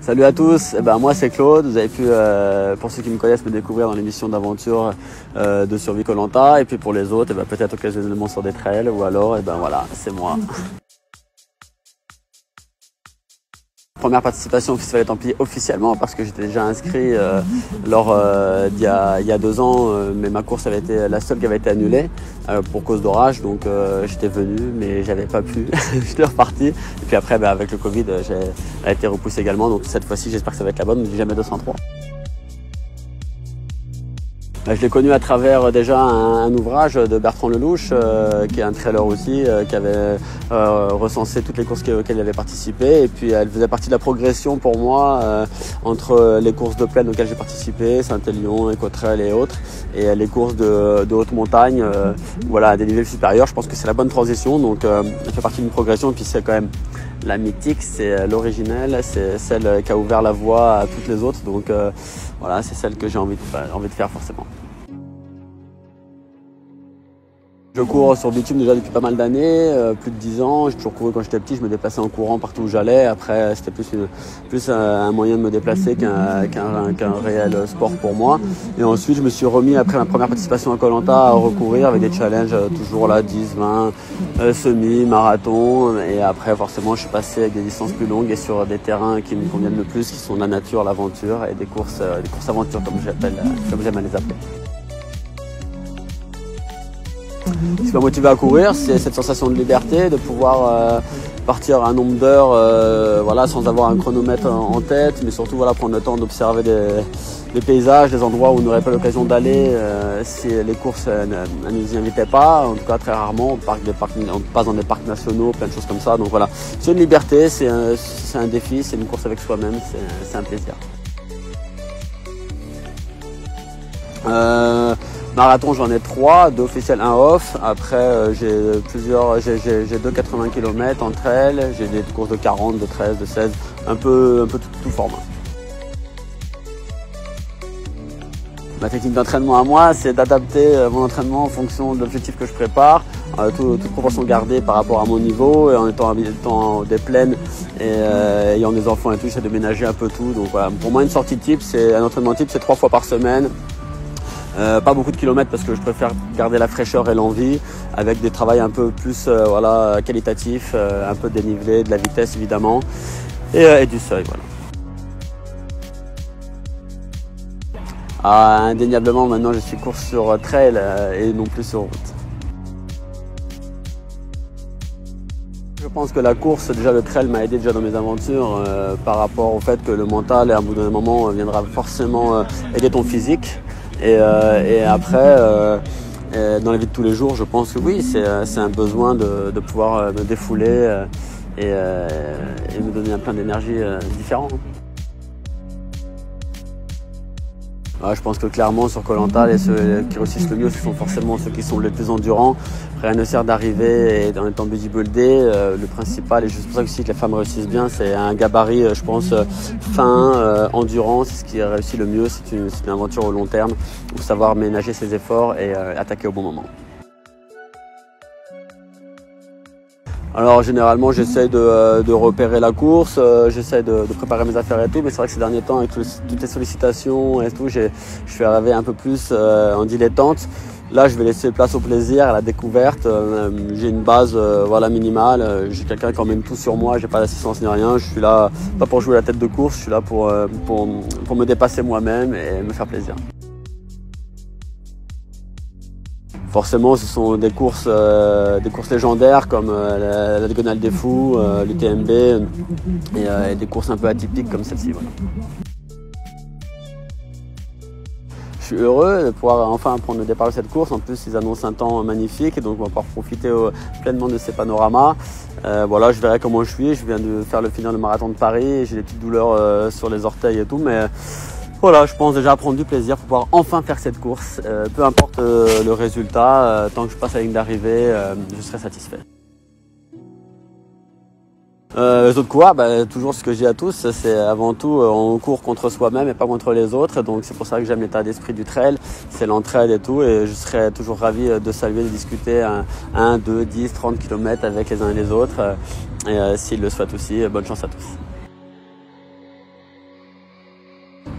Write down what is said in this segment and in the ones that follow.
Salut à tous, moi c'est Claude, vous avez pu, pour ceux qui me connaissent, me découvrir dans l'émission d'aventure de survie Koh Lanta, et puis pour les autres, peut-être occasionnellement sur des trails, ou alors, voilà, c'est moi. Première participation au Festival des Templiers officiellement, parce que j'étais déjà inscrit lors d'il y a 2 ans, mais ma course avait été la seule qui avait été annulée pour cause d'orage, donc j'étais venu mais j'avais pas pu, j'étais reparti, et puis après avec le Covid j'ai été repoussé également, donc cette fois-ci j'espère que ça va être la bonne, mais jamais 203. Je l'ai connu à travers déjà un ouvrage de Bertrand Lelouch, qui est un trailer aussi, qui avait recensé toutes les courses auxquelles il avait participé. Et puis elle faisait partie de la progression pour moi entre les courses de plaine auxquelles j'ai participé, Saint-Élion, Écotrail et autres, et les courses de haute montagne, voilà, à des niveaux supérieurs. Je pense que c'est la bonne transition, donc elle fait partie d'une progression. Et puis c'est quand même la mythique, c'est l'originelle, c'est celle qui a ouvert la voie à toutes les autres. Donc voilà, c'est celle que j'ai envie de faire forcément. Je cours sur bitume déjà depuis pas mal d'années, plus de 10 ans. J'ai toujours couru quand j'étais petit, je me déplaçais en courant partout où j'allais. Après, c'était plus un moyen de me déplacer qu'un réel sport pour moi. Et ensuite, je me suis remis, après ma première participation à Koh Lanta, à recourir avec des challenges toujours là, 10, 20, semi, marathon. Et après, forcément, je suis passé avec des distances plus longues et sur des terrains qui me conviennent le plus, qui sont la nature, l'aventure et des courses aventures, comme j'aime à les appeler. Ce qui m'a motivé à courir, c'est cette sensation de liberté, de pouvoir partir un nombre d'heures voilà, sans avoir un chronomètre en tête, mais surtout voilà, prendre le temps d'observer des paysages, des endroits où on n'aurait pas l'occasion d'aller si les courses ne nous y invitaient pas, en tout cas très rarement. On passe dans des parcs nationaux, plein de choses comme ça. Donc voilà, c'est une liberté, c'est un défi, c'est une course avec soi-même, c'est un plaisir. Marathon, j'en ai 3, 2 officiels, 1 off. Après, j'ai 2 80 km entre elles. J'ai des courses de 40, de 13, de 16, un peu tout format. Ma technique d'entraînement à moi, c'est d'adapter mon entraînement en fonction de l'objectif que je prépare, toute proportion gardée par rapport à mon niveau, et en étant des plaines et ayant des enfants et tout, j'essaie de ménager un peu tout. Donc voilà, pour moi, une sortie type, un entraînement type, c'est 3 fois par semaine. Pas beaucoup de kilomètres parce que je préfère garder la fraîcheur et l'envie, avec des travails un peu plus voilà, qualitatifs, un peu dénivelé, de la vitesse évidemment, et du seuil. Voilà. Indéniablement, maintenant je suis course sur trail et non plus sur route. Je pense que la course, déjà le trail m'a aidé déjà dans mes aventures par rapport au fait que le mental, à un bout d'un moment, viendra forcément aider ton physique. Et après, dans la vie de tous les jours, je pense que oui, c'est un besoin de pouvoir me défouler et me donner un plein d'énergie différent. Je pense que clairement sur Koh Lanta, ceux qui réussissent le mieux, ce sont forcément ceux qui sont les plus endurants. Rien ne sert d'arriver et en étant bodybuildé. Le principal, et c'est pour ça aussi que les femmes réussissent bien, c'est un gabarit, je pense, fin, endurant. C'est ce qui réussit le mieux. C'est une aventure au long terme, où savoir ménager ses efforts et attaquer au bon moment. Alors généralement j'essaie de repérer la course, j'essaie de préparer mes affaires et tout, mais c'est vrai que ces derniers temps avec toutes les sollicitations et tout, je suis arrivé un peu plus en dilettante. Là je vais laisser place au plaisir, à la découverte. J'ai une base voilà, minimale, j'ai quelqu'un qui emmène tout sur moi, j'ai pas d'assistance ni rien, je suis là pas pour jouer la tête de course, je suis là pour me dépasser moi-même et me faire plaisir. Forcément, ce sont des courses légendaires comme la Diagonale des Fous, l'UTMB et des courses un peu atypiques comme celle-ci. Voilà. Je suis heureux de pouvoir enfin prendre le départ de cette course. En plus, ils annoncent un temps magnifique, donc on va pouvoir profiter pleinement de ces panoramas. Voilà, je verrai comment je suis. Je viens de finir le marathon de Paris. J'ai des petites douleurs sur les orteils et tout, mais voilà, je pense déjà prendre du plaisir pour pouvoir enfin faire cette course. Peu importe le résultat, tant que je passe la ligne d'arrivée, je serai satisfait. Les autres coureurs, toujours ce que je dis à tous, c'est avant tout, on court contre soi-même et pas contre les autres. Donc c'est pour ça que j'aime l'état d'esprit du trail, c'est l'entraide et tout. Et je serais toujours ravi de saluer, de discuter 1, 2, 10, 30 km avec les uns et les autres. Et s'ils le souhaitent aussi, bonne chance à tous.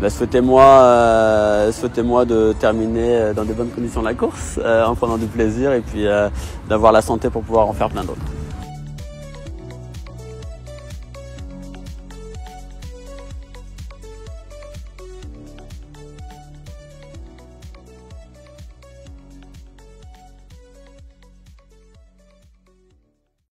Souhaitez-moi de terminer dans de bonnes conditions la course, en prenant du plaisir et puis d'avoir la santé pour pouvoir en faire plein d'autres.